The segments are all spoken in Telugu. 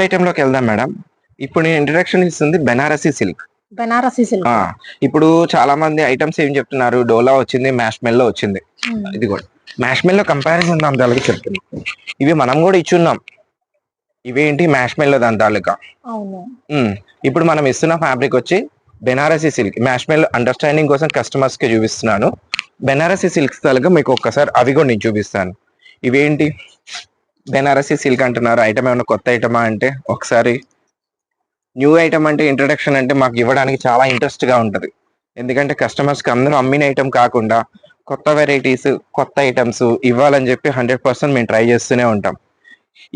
ఐటమ్ లోకి వెళ్దాం మేడం. ఇప్పుడు నేను ఇంట్రడక్షన్ ఇస్తుంది బెనారసీ సిల్క్. బనారసి సిల్క్. ఇప్పుడు చాలా మంది ఐటమ్స్ ఏం చెప్తున్నారు, డోలా వచ్చింది, మ్యాష్ మెల్లో వచ్చింది. ఇది కూడా మ్యాష్ మెల్లో కంపారిజన్ దాని తాలూకా చెప్తుంది. ఇవి మనం కూడా ఇచ్చున్నాం. ఇవేంటి మ్యాష్ మెల్లో దాని తాలూకా. ఇప్పుడు మనం ఇస్తున్న ఫ్యాబ్రిక్ వచ్చి బెనారసీ సిల్క్. మ్యాష్ మెల్లో అండర్స్టాండింగ్ కోసం కస్టమర్స్ కి చూపిస్తున్నాను. బెనారసీ సిల్క్స్ తాలూకా మీకు ఒక్కసారి అవి కూడా నేను చూపిస్తాను. ఇవేంటి బెనారసీ సిల్క్ అంటున్నారు, ఐటమ్ ఏమైనా కొత్త ఐటమా అంటే, ఒకసారి న్యూ ఐటమ్ అంటే ఇంట్రడక్షన్ అంటే మాకు ఇవ్వడానికి చాలా ఇంట్రెస్ట్ గా ఉంటది. ఎందుకంటే కస్టమర్స్ కి అందరూ అమ్మిన ఐటమ్ కాకుండా కొత్త వెరైటీస్, కొత్త ఐటమ్స్ ఇవ్వాలని చెప్పి 100% మేము ట్రై చేస్తూనే ఉంటాం.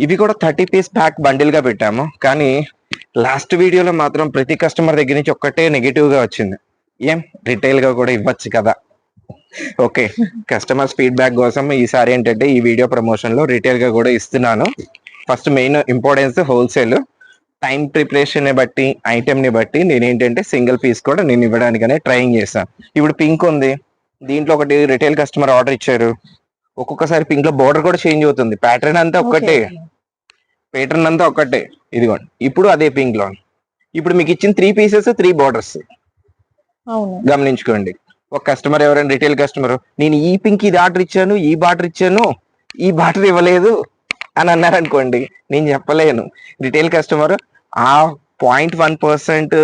ఇవి కూడా 30 పీస్ ప్యాక్ బండిల్ గా పెట్టాము. కానీ లాస్ట్ వీడియోలో మాత్రం ప్రతి కస్టమర్ దగ్గర నుంచి ఒక్కటే నెగిటివ్ గా వచ్చింది, ఏం రిటైల్ గా కూడా ఇవ్వచ్చు కదా. ఓకే, కస్టమర్స్ ఫీడ్బ్యాక్ కోసం ఈసారి ఏంటంటే ఈ వీడియో ప్రమోషన్ లో రిటైల్ గా కూడా ఇస్తున్నాను. First main importance wholesale. Time preparation ని బట్టి, ఐటమ్ ని బట్టి నేను ఏంటంటే సింగిల్ పీస్ కూడా నేను ఇవ్వడానికనే ట్రైయింగ్ చేస్తాను. ఇప్పుడు పింక్ ఉంది, దీంట్లో ఒకటి రిటైల్ కస్టమర్ ఆర్డర్ ఇచ్చారు. ఒక్కొక్కసారి పింక్ లో బోర్డర్ కూడా చేంజ్ అవుతుంది, ప్యాటర్న్ అంతా ఒక్కటే, ప్యాటర్న్ అంతా ఒక్కటే. ఇదిగోండి ఇప్పుడు అదే పింక్ లో. ఇప్పుడు మీకు ఇచ్చిన 3 పీసెస్ 3 బోర్డర్స్ గమనించుకోండి. ఒక కస్టమర్ ఎవరైనా రిటైల్ కస్టమర్, నేను ఈ పింక్ ఇది ఆర్డర్ ఇచ్చాను, ఈ బార్డర్ ఇచ్చాను, ఈ బార్డర్ ఇవ్వలేదు అని అన్నారు అనుకోండి, నేను చెప్పలేను. రిటైల్ కస్టమర్ ఆ 0.1%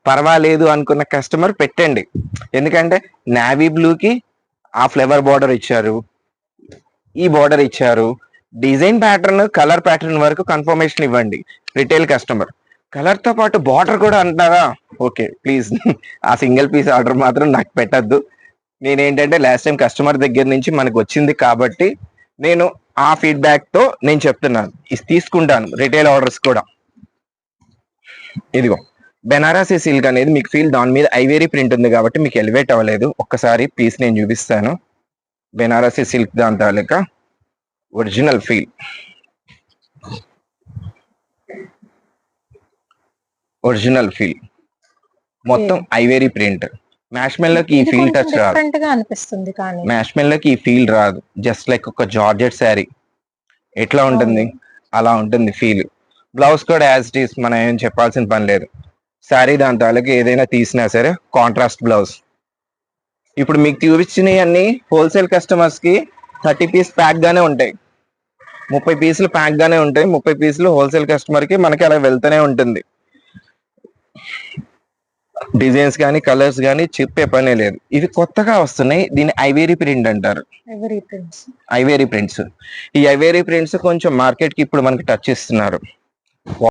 పర్వాలేదు అనుకున్న కస్టమర్ పెట్టండి. ఎందుకంటే నావీ బ్లూకి ఆ ఫ్లేవర్ బార్డర్ ఇచ్చారు, ఈ బార్డర్ ఇచ్చారు, డిజైన్ ప్యాటర్న్, కలర్ ప్యాటర్న్ వరకు కన్ఫర్మేషన్ ఇవ్వండి. రిటైల్ కస్టమర్ కలర్ తో పాటు బార్డర్ కూడా అంటారా, ఓకే ప్లీజ్ ఆ సింగిల్ పీస్ ఆర్డర్ మాత్రం నాకు పెట్టద్దు. నేనేంటంటే లాస్ట్ టైం కస్టమర్ దగ్గర నుంచి మనకు వచ్చింది కాబట్టి నేను ఆ ఫీడ్బ్యాక్ తో నేను చెప్తున్నాను, తీసుకుంటాను రిటైల్ ఆర్డర్స్ కూడా. ఇదిగో బెనారసీ సిల్క్ అనేది మీకు ఫీల్, దాని మీద ఐవేరీ ప్రింట్ ఉంది కాబట్టి మీకు ఎలివేట్ అవ్వలేదు. ఒక్కసారి పీస్ నేను చూపిస్తాను. బెనారసీ సిల్క్ దాని తాలూకా ఒరిజినల్ ఫీల్. ఒరిజినల్ ఫీల్ మొత్తం ఐవేరీ ప్రింట్. మ్యాష్ మెల్లోకి ఈ ఫీల్ టచ్ రాదు, మ్యాష్ మెల్లోకి ఈ ఫీల్ రాదు. జస్ట్ లైక్ ఒక జార్జెట్ శారీ ఎట్లా ఉంటుంది అలా ఉంటుంది ఫీల్. బ్లౌజ్ కూడా యాజ్ ఇట్ ఈస్, మనం ఏం చెప్పాల్సిన పని లేదు. శారీ దాని తాలూకా ఏదైనా తీసినా సరే కాంట్రాస్ట్ బ్లౌజ్. ఇప్పుడు మీకు చూపించినవి అన్ని హోల్సేల్ కస్టమర్స్ కి 30 పీస్ ప్యాక్ గానే ఉంటాయి, 30 పీసులు ప్యాక్ గానే ఉంటాయి. 30 పీసులు హోల్సేల్ కస్టమర్ కి మనకి అలా వెళ్తూనే ఉంటుంది. డిజైన్స్ కానీ కలర్స్ కానీ చెప్పే పనే లేదు. ఇవి కొత్తగా వస్తున్నాయి, దీన్ని ఐవేరీ ప్రింట్ అంటారు. Ivory prints. ఈ ఐవేరీ ప్రింట్స్ కొంచెం మార్కెట్ కి ఇప్పుడు మనకి టచ్ ఇస్తున్నారు.